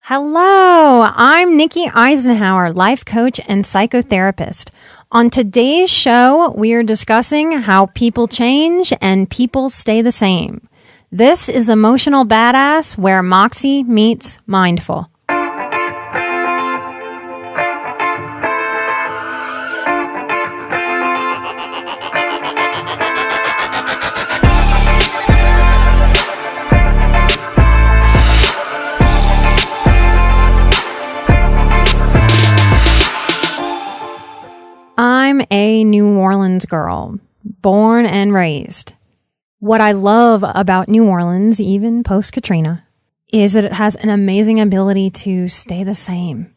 Hello, I'm Nikki Eisenhower, life coach and psychotherapist. On today's show, we are discussing how people change and people stay the same. This is Emotional Badass, where Moxie meets Mindful. I'm a New Orleans girl, born and raised. What I love about New Orleans, even post-Katrina, is that it has an amazing ability to stay the same.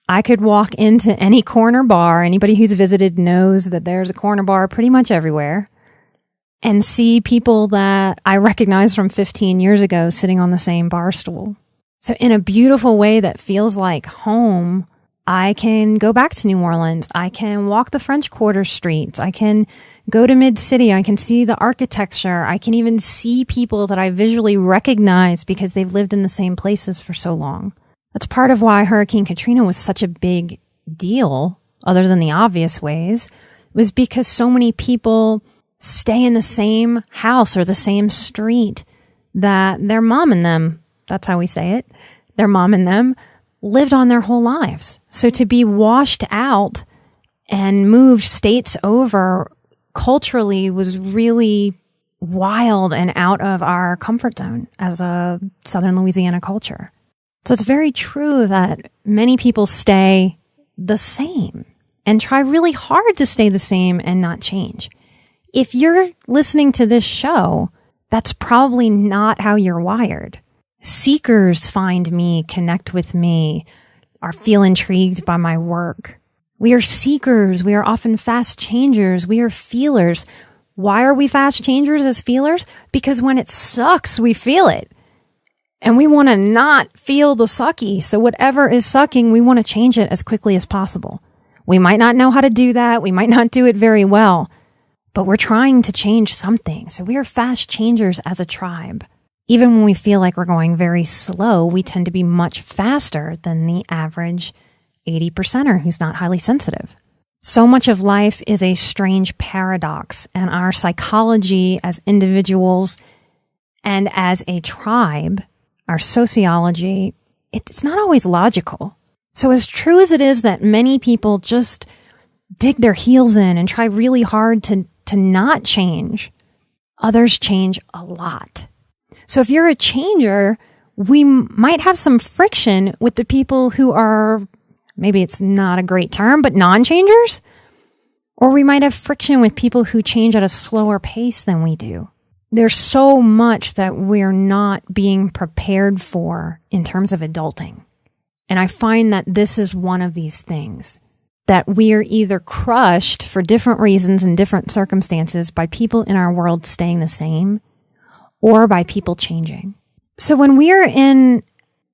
I could walk into any corner bar, anybody who's visited knows that there's a corner bar pretty much everywhere, and see people that I recognize from 15 years ago sitting on the same bar stool. So in a beautiful way that feels like home, I can go back to New Orleans. I can walk the French Quarter streets. I can go to Mid-City. I can see the architecture. I can even see people that I visually recognize because they've lived in the same places for so long. That's part of why Hurricane Katrina was such a big deal, other than the obvious ways, was because so many people stay in the same house or the same street that their mom and them, that's how we say it, their mom and them, lived on their whole lives. So to be washed out and moved states over culturally was really wild and out of our comfort zone as a Southern Louisiana culture. So it's very true that many people stay the same and try really hard to stay the same and not change. If you're listening to this show, that's probably not how you're wired. Seekers find me, connect with me, or feel intrigued by my work. We are seekers. We are often fast changers. We are feelers. Why are we fast changers as feelers? Because when it sucks, we feel it. And we want to not feel the sucky. So whatever is sucking, we want to change it as quickly as possible. We might not know how to do that. We might not do it very well, but we're trying to change something. So we are fast changers as a tribe. Even when we feel like we're going very slow, we tend to be much faster than the average 80%er who's not highly sensitive. So much of life is a strange paradox, and our psychology as individuals and as a tribe, our sociology, it's not always logical. So as true as it is that many people just dig their heels in and try really hard to not change, others change a lot. So if you're a changer, we might have some friction with the people who are, maybe it's not a great term, but non-changers. Or we might have friction with people who change at a slower pace than we do. There's so much that we're not being prepared for in terms of adulting. And I find that this is one of these things, that we are either crushed for different reasons and different circumstances by people in our world staying the same, or by people changing. So when we are in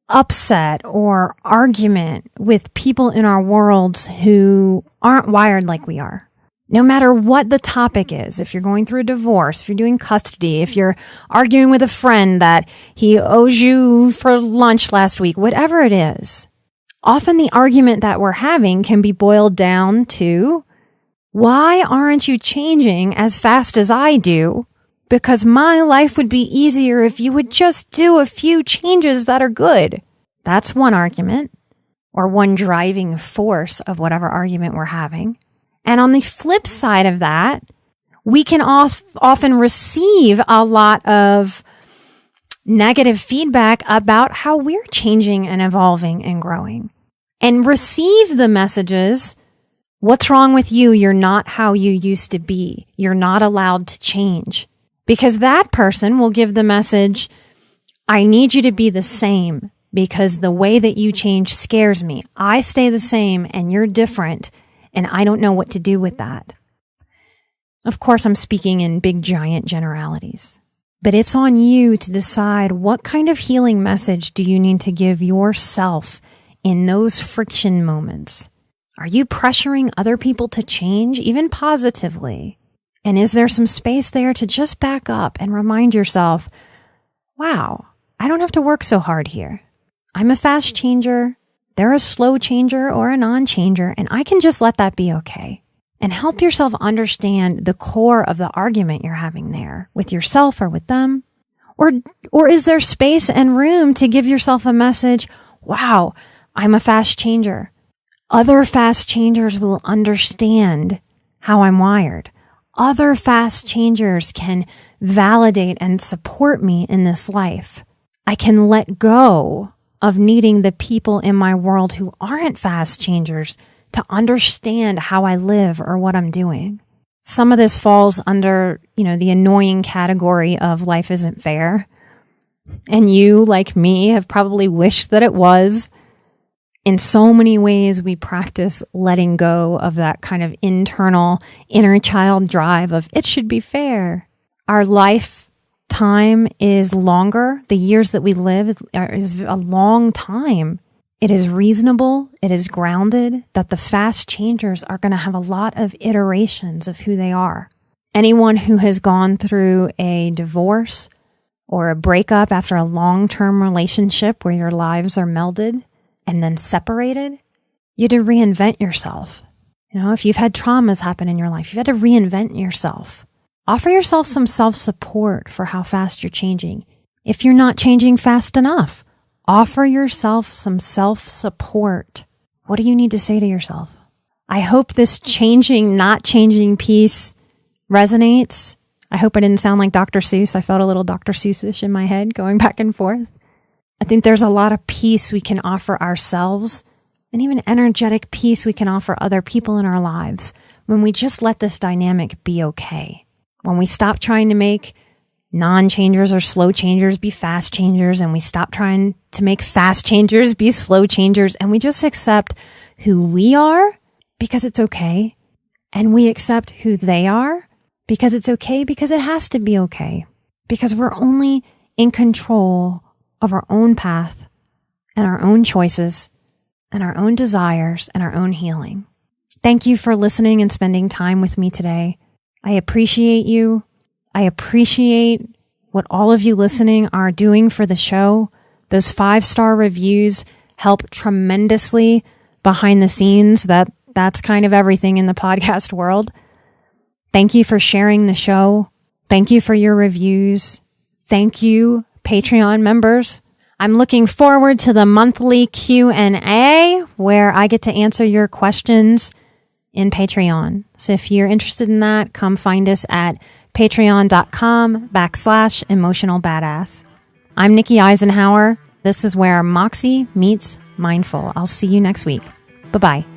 upset or argument with people in our worlds who aren't wired like we are, no matter what the topic is, if you're going through a divorce, if you're doing custody, if you're arguing with a friend that he owes you for lunch last week, whatever it is, often the argument that we're having can be boiled down to, why aren't you changing as fast as I do? Because my life would be easier if you would just do a few changes that are good. That's one argument, or one driving force of whatever argument we're having. And on the flip side of that, we can often receive a lot of negative feedback about how we're changing and evolving and growing. And receive the messages, what's wrong with you? You're not how you used to be. You're not allowed to change. Because that person will give the message, I need you to be the same because the way that you change scares me. I stay the same and you're different and I don't know what to do with that. Of course, I'm speaking in big, giant generalities, but it's on you to decide what kind of healing message do you need to give yourself in those friction moments. Are you pressuring other people to change, even positively? And is there some space there to just back up and remind yourself, wow, I don't have to work so hard here. I'm a fast changer, they're a slow changer or a non-changer, and I can just let that be okay. And help yourself understand the core of the argument you're having there with yourself or with them. Or is there space and room to give yourself a message, wow, I'm a fast changer. Other fast changers will understand how I'm wired. Other fast changers can validate and support me in this life. I can let go of needing the people in my world who aren't fast changers to understand how I live or what I'm doing. Some of this falls under, the annoying category of life isn't fair. And you, like me, have probably wished that it was. In so many ways, we practice letting go of that kind of internal inner child drive of it should be fair. Our lifetime is longer. The years that we live is a long time. It is reasonable, it is grounded that the fast changers are going to have a lot of iterations of who they are. Anyone who has gone through a divorce or a breakup after a long-term relationship where your lives are melded and then separated, you had to reinvent yourself. If you've had traumas happen in your life, you've had to reinvent yourself. Offer yourself some self-support for how fast you're changing. If you're not changing fast enough, offer yourself some self-support. What do you need to say to yourself? I hope this changing, not changing piece resonates. I hope I didn't sound like Dr. Seuss. I felt a little Dr. Seuss-ish in my head going back and forth. I think there's a lot of peace we can offer ourselves and even energetic peace we can offer other people in our lives when we just let this dynamic be okay. When we stop trying to make non-changers or slow changers be fast changers, and we stop trying to make fast changers be slow changers, and we just accept who we are because it's okay, and we accept who they are because it's okay, because it has to be okay, because we're only in control of our own path and our own choices and our own desires and our own healing. Thank you for listening and spending time with me today. I appreciate you. I appreciate what all of you listening are doing for the show. Those 5-star reviews help tremendously behind the scenes. That's kind of everything in the podcast world. Thank you for sharing the show. Thank you for your reviews. Thank you, Patreon members. I'm looking forward to the monthly Q&A where I get to answer your questions in Patreon. So if you're interested in that, come find us at patreon.com/emotionalbadass. I'm Nikki Eisenhower. This is where Moxie meets mindful. I'll see you next week. Bye-bye.